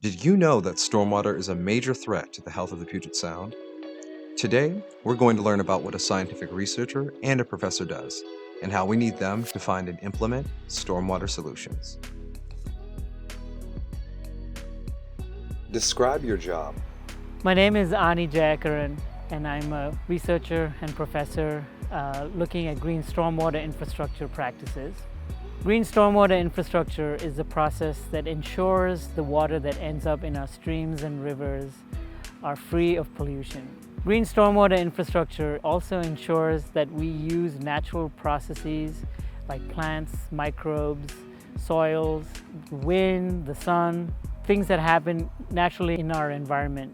Did you know that stormwater is a major threat to the health of the Puget Sound? Today, we're going to learn about what a scientific researcher and a professor does, and how we need them to find and implement stormwater solutions. Describe your job. My name is Ani Jayakaran, and I'm a researcher and professor looking at green stormwater infrastructure practices. Green stormwater infrastructure is a process that ensures the water that ends up in our streams and rivers are free of pollution. Green stormwater infrastructure also ensures that we use natural processes like plants, microbes, soils, wind, the sun, things that happen naturally in our environment.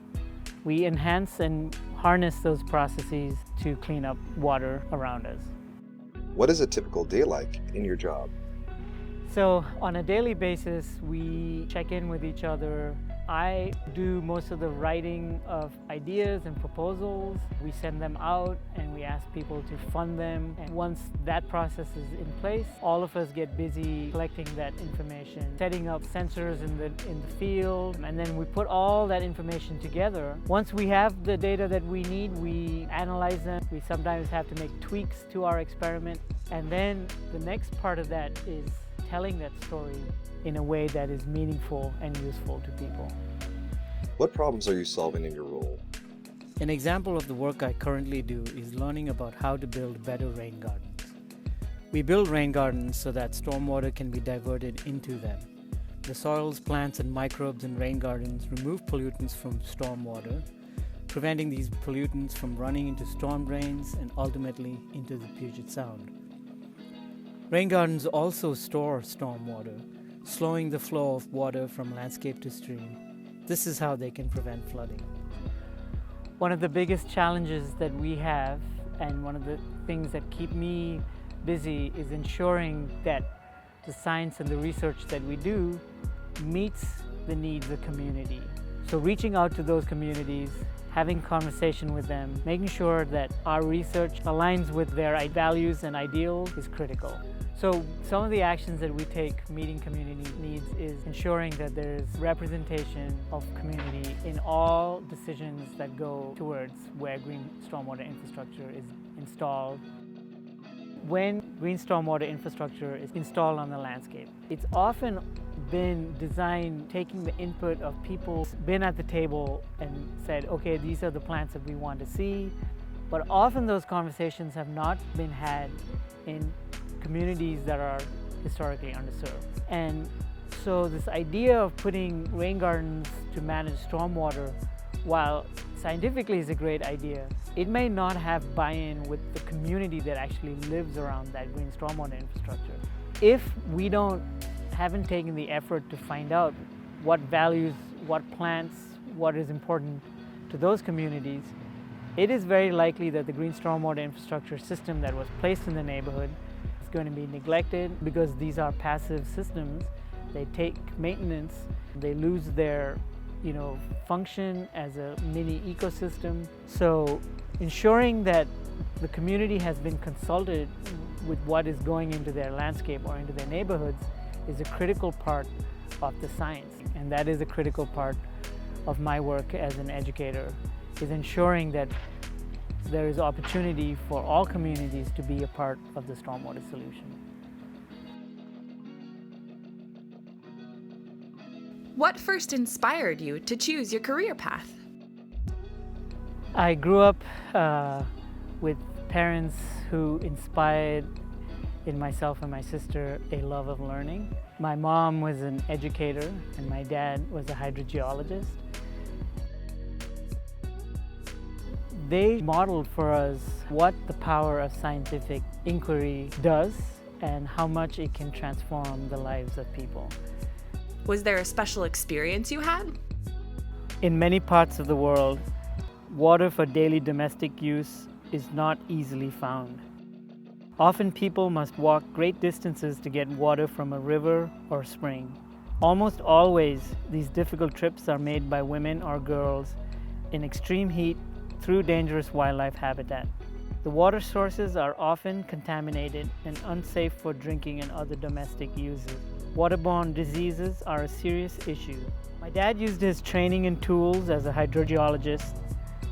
We enhance and harness those processes to clean up water around us. What is a typical day like in your job? So on a daily basis, we check in with each other. I do most of the writing of ideas and proposals. We send them out and we ask people to fund them. And once that process is in place, all of us get busy collecting that information, setting up sensors in the field, and then we put all that information together. Once we have the data that we need, we analyze them. We sometimes have to make tweaks to our experiment. And then the next part of that is telling that story in a way that is meaningful and useful to people. What problems are you solving in your role? An example of the work I currently do is learning about how to build better rain gardens. We build rain gardens so that stormwater can be diverted into them. The soils, plants, and microbes in rain gardens remove pollutants from stormwater, preventing these pollutants from running into storm drains and ultimately into the Puget Sound. Rain gardens also store stormwater, slowing the flow of water from landscape to stream. This is how they can prevent flooding. One of the biggest challenges that we have, and one of the things that keep me busy, is ensuring that the science and the research that we do meets the needs of the community. So reaching out to those communities, having conversation with them, making sure that our research aligns with their values and ideals is critical. So some of the actions that we take meeting community needs is ensuring that there's representation of community in all decisions that go towards where green stormwater infrastructure is installed. When green stormwater infrastructure is installed on the landscape, it's often been designed taking the input of people who've been at the table and said, okay, these are the plants that we want to see. But often those conversations have not been had in communities that are historically underserved. And so this idea of putting rain gardens to manage stormwater, while scientifically is a great idea, it may not have buy-in with the community that actually lives around that green stormwater infrastructure. If we haven't taken the effort to find out what values, what plants, what is important to those communities, it is very likely that the green stormwater infrastructure system that was placed in the neighborhood is going to be neglected because these are passive systems. They take maintenance, they lose their function as a mini ecosystem. So ensuring that the community has been consulted with what is going into their landscape or into their neighborhoods is a critical part of the science. And that is a critical part of my work as an educator, is ensuring that there is opportunity for all communities to be a part of the stormwater solution. What first inspired you to choose your career path? I grew up with parents who inspired in myself and my sister a love of learning. My mom was an educator and my dad was a hydrogeologist. They modeled for us what the power of scientific inquiry does and how much it can transform the lives of people. Was there a special experience you had? In many parts of the world, water for daily domestic use is not easily found. Often people must walk great distances to get water from a river or spring. Almost always, these difficult trips are made by women or girls in extreme heat through dangerous wildlife habitat. The water sources are often contaminated and unsafe for drinking and other domestic uses. Waterborne diseases are a serious issue. My dad used his training and tools as a hydrogeologist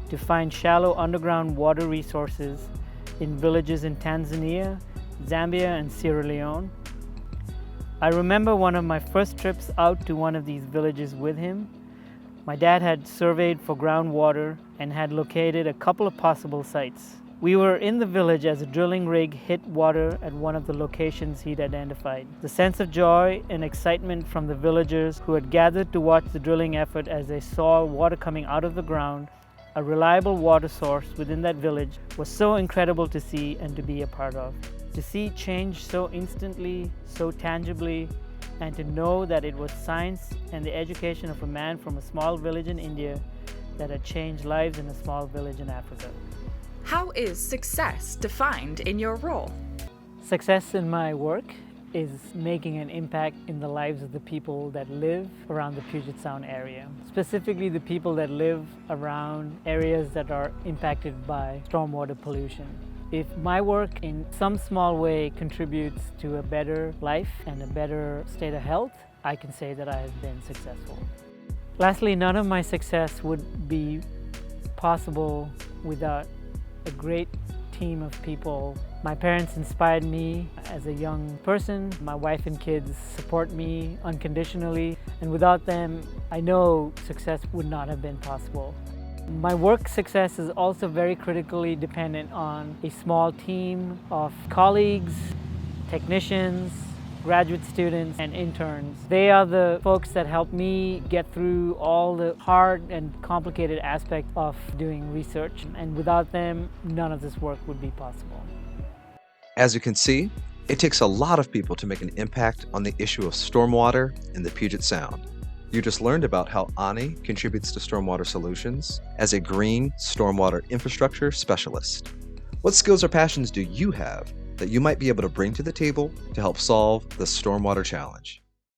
to find shallow underground water resources in villages in Tanzania, Zambia, and Sierra Leone. I remember one of my first trips out to one of these villages with him. My dad had surveyed for groundwater and had located a couple of possible sites. We were in the village as a drilling rig hit water at one of the locations he'd identified. The sense of joy and excitement from the villagers who had gathered to watch the drilling effort as they saw water coming out of the ground, a reliable water source within that village, was so incredible to see and to be a part of. To see change so instantly, so tangibly, and to know that it was science and the education of a man from a small village in India that had changed lives in a small village in Africa. How is success defined in your role? Success in my work is making an impact in the lives of the people that live around the Puget Sound area. Specifically the people that live around areas that are impacted by stormwater pollution. If my work in some small way contributes to a better life and a better state of health, I can say that I have been successful. Lastly, none of my success would be possible without a great team of people. My parents inspired me as a young person. My wife and kids support me unconditionally, and without them, I know success would not have been possible. My work success is also very critically dependent on a small team of colleagues, technicians, graduate students, and interns. They are the folks that help me get through all the hard and complicated aspects of doing research, and without them, none of this work would be possible. As you can see, it takes a lot of people to make an impact on the issue of stormwater in the Puget Sound. You just learned about how Ani contributes to stormwater solutions as a green stormwater infrastructure specialist. What skills or passions do you have that you might be able to bring to the table to help solve the stormwater challenge?